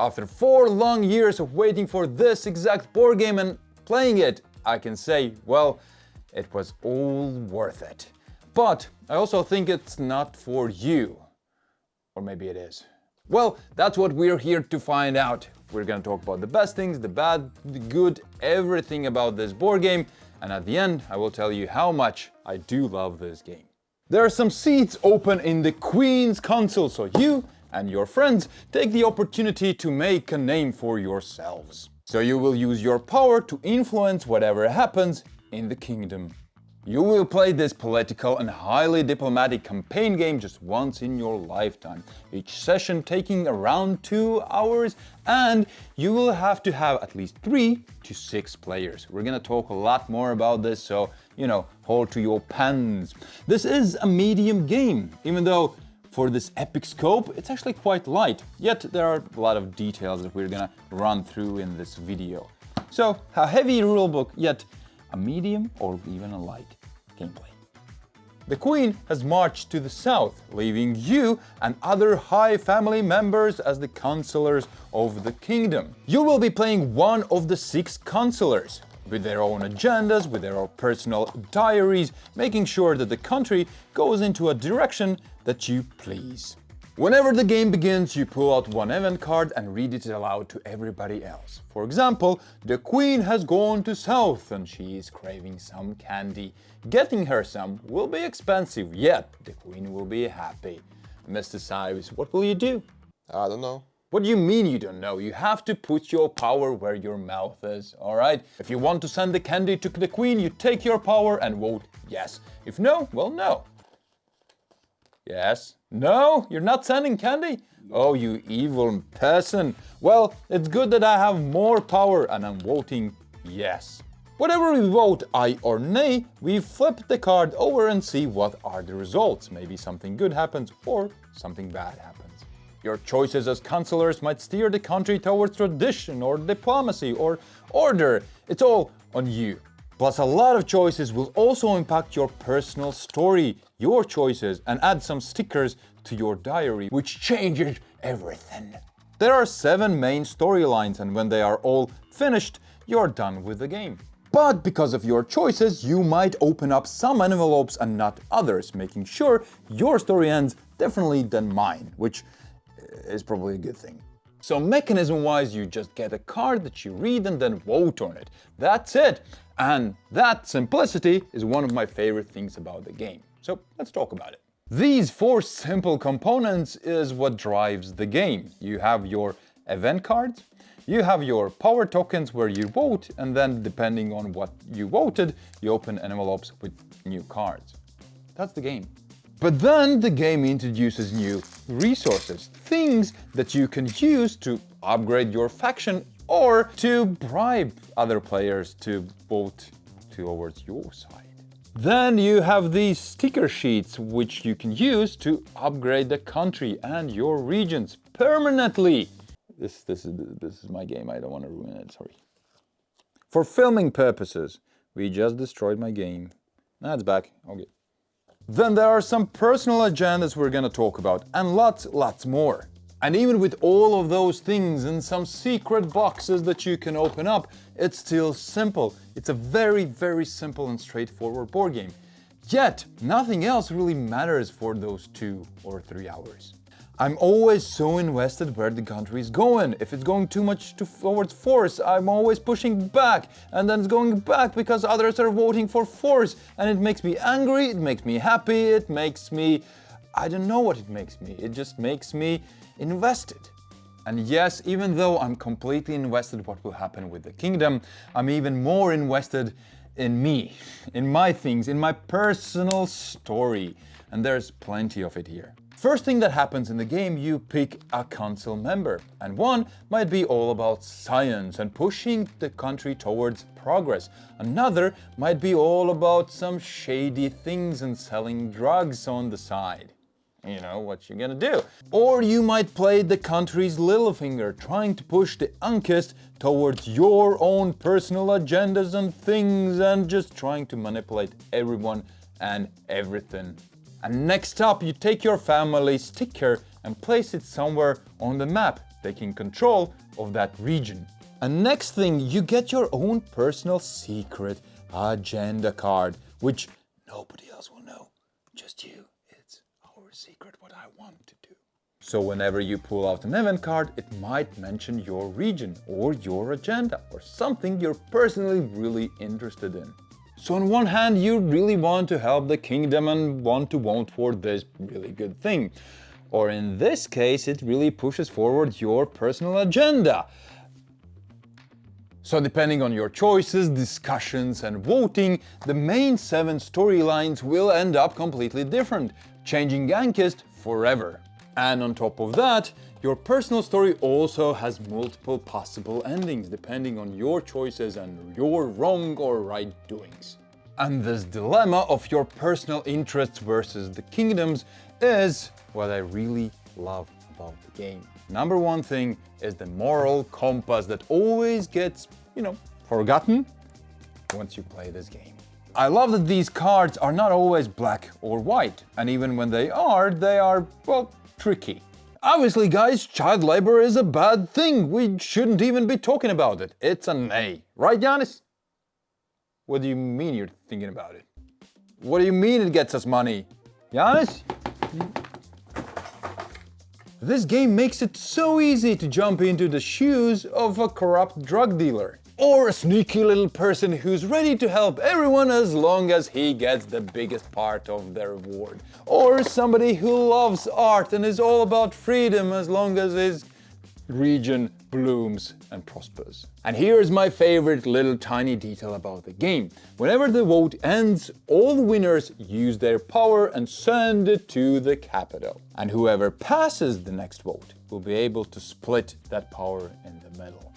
After 4 long years of waiting for this exact board game and playing it, I can say, well, it was all worth it. But I also think it's not for you. Or maybe it is. Well, that's what we're here to find out. We're gonna talk about the best things, the bad, the good, everything about this board game. And at the end, I will tell you how much I do love this game. There are some seats open in the Queen's console, so you and your friends take the opportunity to make a name for yourselves. So you will use your power to influence whatever happens in the kingdom. You will play this political and highly diplomatic campaign game just once in your lifetime, each session taking around 2 hours, and you will have to have at least 3 to 6 players. We're gonna talk a lot more about this, so, hold to your pens. This is a medium game, even though for this epic scope, it's actually quite light, yet there are a lot of details that we're gonna run through in this video. So, a heavy rulebook, yet a medium or even a light gameplay. The Queen has marched to the south, leaving you and other high family members as the counselors of the kingdom. You will be playing one of the 6 counselors, with their own agendas, with their own personal diaries, making sure that the country goes into a direction that you please. Whenever the game begins, you pull out one event card and read it aloud to everybody else. For example, the Queen has gone to south and she is craving some candy. Getting her some will be expensive, yet the Queen will be happy. Mr. Sives, what will you do? I don't know. What do you mean you don't know? You have to put your power where your mouth is, alright? If you want to send the candy to the Queen, you take your power and vote yes. If no, well, no. Yes? No? You're not sending candy? Oh, you evil person. Well, it's good that I have more power and I'm voting yes. Whatever we vote aye or nay, we flip the card over and see what are the results. Maybe something good happens or something bad happens. Your choices as counselors might steer the country towards tradition or diplomacy or order. It's all on you. Plus, a lot of choices will also impact your personal story, your choices, and add some stickers to your diary, which changes everything. There are 7 main storylines, and when they are all finished, you're done with the game. But because of your choices, you might open up some envelopes and not others, making sure your story ends differently than mine, which is probably a good thing. So mechanism-wise, you just get a card that you read and then vote on it. That's it. And that simplicity is one of my favorite things about the game. So let's talk about it. These 4 simple components is what drives the game. You have your event cards, you have your power tokens where you vote, and then depending on what you voted, you open envelopes with new cards. That's the game. But then the game introduces new resources, things that you can use to upgrade your faction or to bribe other players to vote towards your side. Then you have these sticker sheets which you can use to upgrade the country and your regions permanently. This is my game, I don't want to ruin it, sorry. For filming purposes, we just destroyed my game. Now it's back, okay. Then there are some personal agendas we're gonna talk about, and lots more. And even with all of those things and some secret boxes that you can open up, it's still simple. It's a very, very simple and straightforward board game. Yet, nothing else really matters for those 2 or 3 hours. I'm always so invested where the country is going. If it's going too much towards force, I'm always pushing back, and then it's going back because others are voting for force, and it makes me angry, it makes me happy, it makes me... I don't know what it makes me. It just makes me invested. And yes, even though I'm completely invested in what will happen with the kingdom, I'm even more invested in me, in my things, in my personal story. And there's plenty of it here. First thing that happens in the game, you pick a council member, and one might be all about science and pushing the country towards progress. Another might be all about some shady things and selling drugs on the side. You know what you're gonna do. Or you might play the country's little finger, trying to push the unkissed towards your own personal agendas and things, and just trying to manipulate everyone and everything. And next up, you take your family sticker and place it somewhere on the map, taking control of that region. And next thing, you get your own personal secret agenda card, which nobody else will know, just you. It's our secret, what I want to do. So whenever you pull out an event card, it might mention your region or your agenda or something you're personally really interested in. So on one hand, you really want to help the kingdom and want to vote for this really good thing. Or in this case, it really pushes forward your personal agenda. So depending on your choices, discussions and voting, the main 7 storylines will end up completely different, changing Gankist forever. And on top of that, your personal story also has multiple possible endings depending on your choices and your wrong or right doings. And this dilemma of your personal interests versus the kingdoms is what I really love about the game. Number one thing is the moral compass that always gets, forgotten once you play this game. I love that these cards are not always black or white, and even when they are, well, tricky. Obviously, guys, child labor is a bad thing. We shouldn't even be talking about it. It's a nay. Right, Giannis? What do you mean you're thinking about it? What do you mean it gets us money? Giannis? This game makes it so easy to jump into the shoes of a corrupt drug dealer. Or a sneaky little person who's ready to help everyone as long as he gets the biggest part of their reward. Or somebody who loves art and is all about freedom as long as his region blooms and prospers. And here's my favorite little tiny detail about the game. Whenever the vote ends, all winners use their power and send it to the capital. And whoever passes the next vote will be able to split that power in the middle.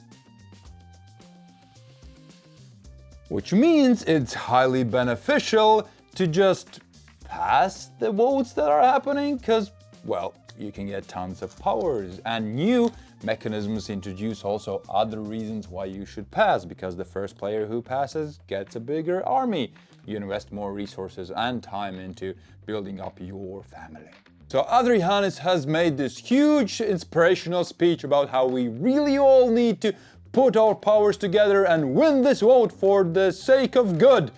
Which means it's highly beneficial to just pass the votes that are happening because, well, you can get tons of powers, and new mechanisms introduce also other reasons why you should pass, because the first player who passes gets a bigger army. You invest more resources and time into building up your family. So Adrianis has made this huge inspirational speech about how we really all need to put our powers together and win this vote for the sake of good.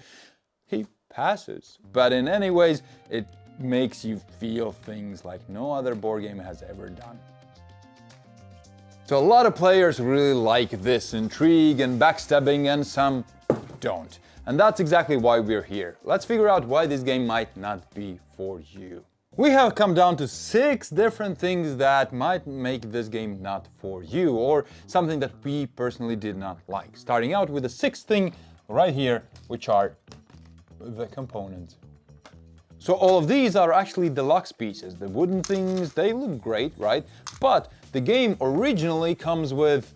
He passes, but in any ways, it makes you feel things like no other board game has ever done. So a lot of players really like this intrigue and backstabbing, and some don't. And that's exactly why we're here. Let's figure out why this game might not be for you. We have come down to 6 different things that might make this game not for you, or something that we personally did not like. Starting out with the 6th thing right here, which are the components. So all of these are actually deluxe pieces. The wooden things, they look great, right? But the game originally comes with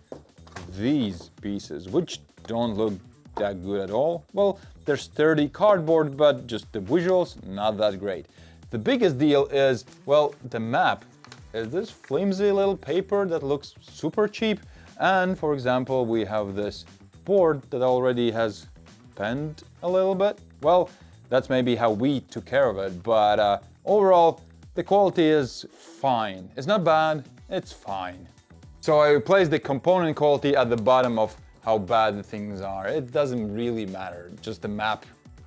these pieces, which don't look that good at all. Well, they're sturdy cardboard, but just the visuals, not that great. The biggest deal is, well, the map. Is this flimsy little paper that looks super cheap. And for example, we have this board that already has bent a little bit. Well, that's maybe how we took care of it, but overall, the quality is fine. It's not bad, it's fine. So I replaced the component quality at the bottom of how bad the things are. It doesn't really matter, just the map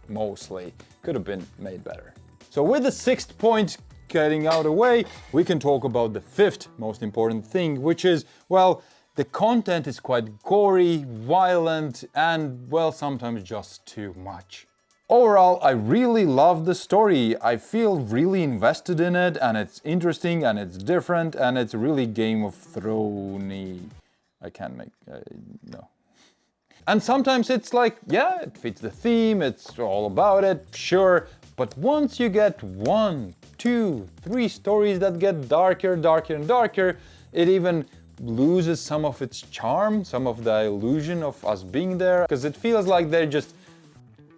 mostly could have been made better. So with the 6th point getting out of the way, we can talk about the 5th most important thing, which is, well, the content is quite gory, violent, and, well, sometimes just too much. Overall, I really love the story. I feel really invested in it, and it's interesting, and it's different, and it's really Game of Thrones-y. I can't make, no. And sometimes it's like, yeah, it fits the theme, it's all about it, sure. But once you get 1, 2, 3 stories that get darker, darker, and darker, it even loses some of its charm, some of the illusion of us being there, because it feels like they're just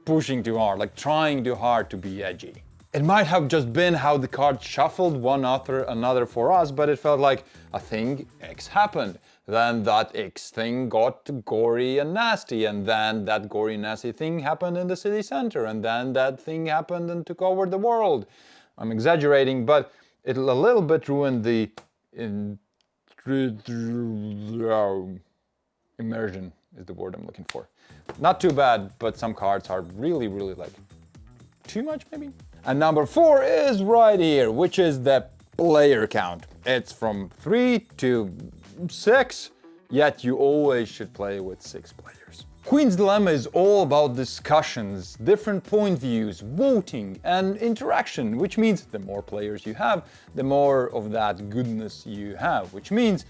pushing too hard, like trying too hard to be edgy. It might have just been how the cards shuffled one after another for us, but it felt like a thing X happened. Then that X thing got gory and nasty, and then that gory nasty thing happened in the city center, and then that thing happened and took over the world. I'm exaggerating, but it a little bit ruined the intrigue immersion is the word I'm looking for. Not too bad, but some cards are really, really like too much maybe. And number 4 is right here, which is the player count. It's from 3 to 6, yet you always should play with 6 players. Queen's Dilemma is all about discussions, different point views, voting, and interaction, which means the more players you have, the more of that goodness you have, which means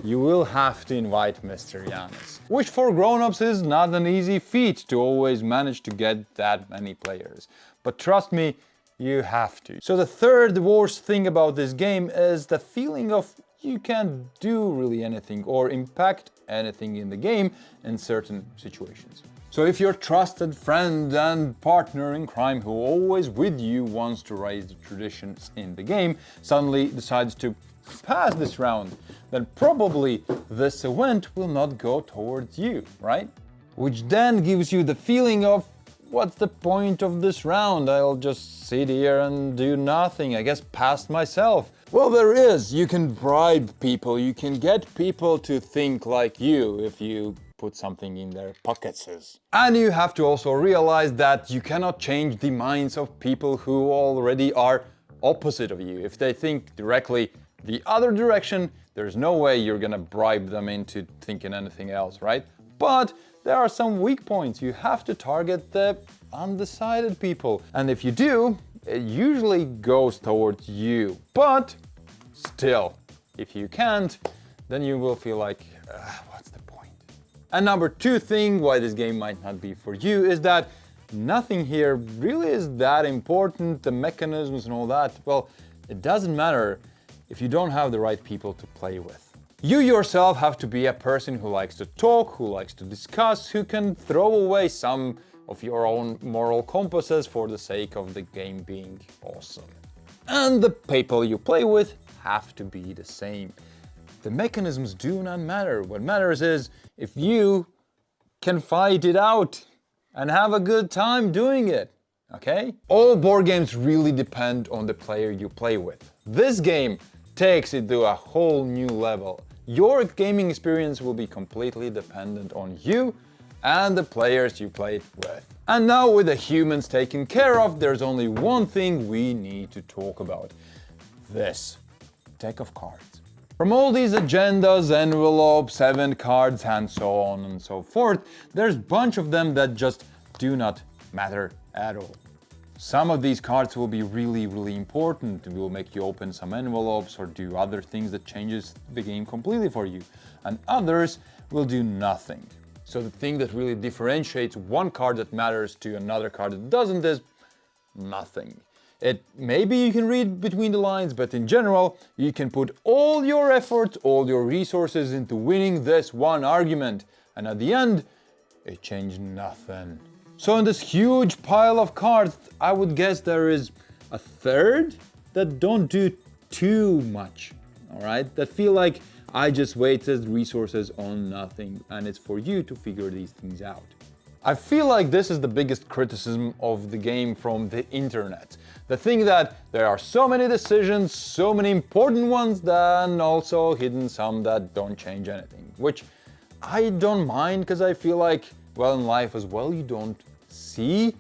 you will have to invite Mr. Yanis. Which for grown-ups is not an easy feat to always manage to get that many players. But trust me, you have to. So the third worst thing about this game is the feeling of you can't do really anything or impact anything in the game in certain situations. So if your trusted friend and partner in crime who always with you wants to raise the traditions in the game suddenly decides to pass this round, then probably this event will not go towards you, right? Which then gives you the feeling of, what's the point of this round? I'll just sit here and do nothing, I guess pass myself. Well, there is. You can bribe people, you can get people to think like you if you put something in their pockets. And you have to also realize that you cannot change the minds of people who already are opposite of you. If they think directly the other direction, there's no way you're gonna bribe them into thinking anything else, right? But there are some weak points. You have to target the undecided people. And if you do, it usually goes towards you. But still, if you can't, then you will feel like, what's the point? And number 2 thing why this game might not be for you is that nothing here really is that important. The mechanisms and all that, well, it doesn't matter if you don't have the right people to play with. You yourself have to be a person who likes to talk, who likes to discuss, who can throw away some of your own moral compasses for the sake of the game being awesome. And the people you play with have to be the same. The mechanisms do not matter. What matters is if you can fight it out and have a good time doing it, okay? All board games really depend on the player you play with. This game takes it to a whole new level. Your gaming experience will be completely dependent on you and the players you played with. And now with the humans taken care of, there's only one thing we need to talk about. This deck of cards. From all these agendas, envelopes, event cards, and so on and so forth, there's a bunch of them that just do not matter at all. Some of these cards will be really, really important. It will make you open some envelopes or do other things that changes the game completely for you. And others will do nothing. So the thing that really differentiates one card that matters to another card that doesn't is nothing. Maybe you can read between the lines, but in general, you can put all your effort, all your resources into winning this one argument. And at the end, it changed nothing. So in this huge pile of cards, I would guess there is a third that don't do too much, all right? That feel like I just wasted resources on nothing, and it's for you to figure these things out. I feel like this is the biggest criticism of the game from the internet. The thing that there are so many decisions, so many important ones, then also hidden some that don't change anything, which I don't mind because I feel like, well, in life as well, you don't see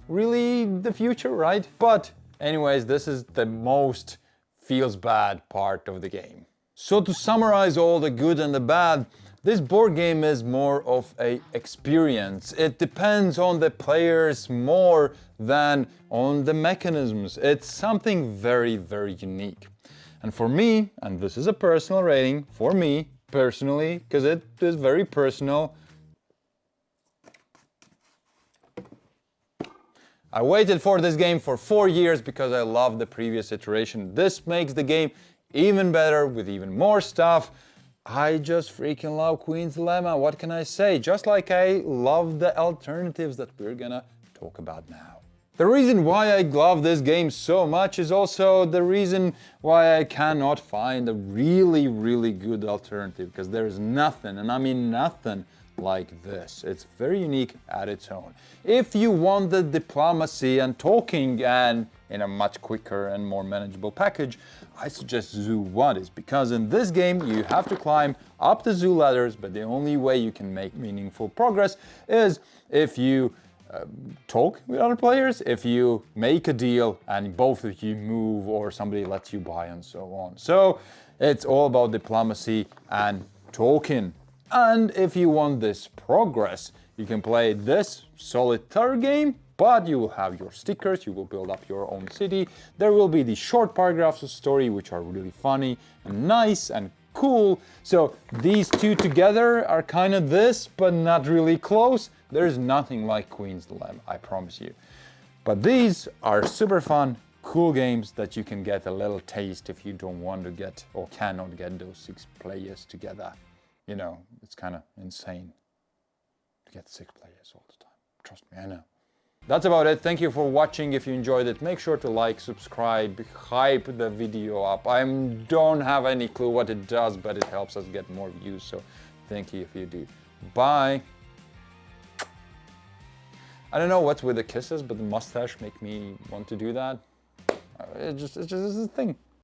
really the future, right? But anyways, this is the most feels bad part of the game. So to summarize all the good and the bad, this board game is more of an experience. It depends on the players more than on the mechanisms. It's something very, very unique. And for me, and this is a personal rating, for me personally, because it is very personal, I waited for this game for 4 years because I loved the previous iteration. This makes the game even better with even more stuff. I just freaking love Queen's Dilemma. What can I say? Just like I love the alternatives that we're gonna talk about now. The reason why I love this game so much is also the reason why I cannot find a really, really good alternative, because there's nothing, and I mean nothing, like this. It's very unique at its own. If you want the diplomacy and talking and in a much quicker and more manageable package, I suggest Zoo Waddies, because in this game you have to climb up the zoo ladders, but the only way you can make meaningful progress is if you talk with other players, if you make a deal and both of you move or somebody lets you buy and so on. So it's all about diplomacy and talking. And if you want this progress, you can play this solitaire game, but you will have your stickers, you will build up your own city. There will be the short paragraphs of story, which are really funny and nice and cool. So these two together are kind of this, but not really close. There's nothing like Queen's Dilemma, I promise you. But these are super fun, cool games that you can get a little taste if you don't want to get or cannot get those 6 players together. You know, it's kind of insane to get 6 players all the time. Trust me, I know. That's about it. Thank you for watching. If you enjoyed it, make sure to like, subscribe, hype the video up. I don't have any clue what it does, but it helps us get more views. So thank you if you do. Bye. I don't know what's with the kisses, but the mustache make me want to do that. It's just a thing.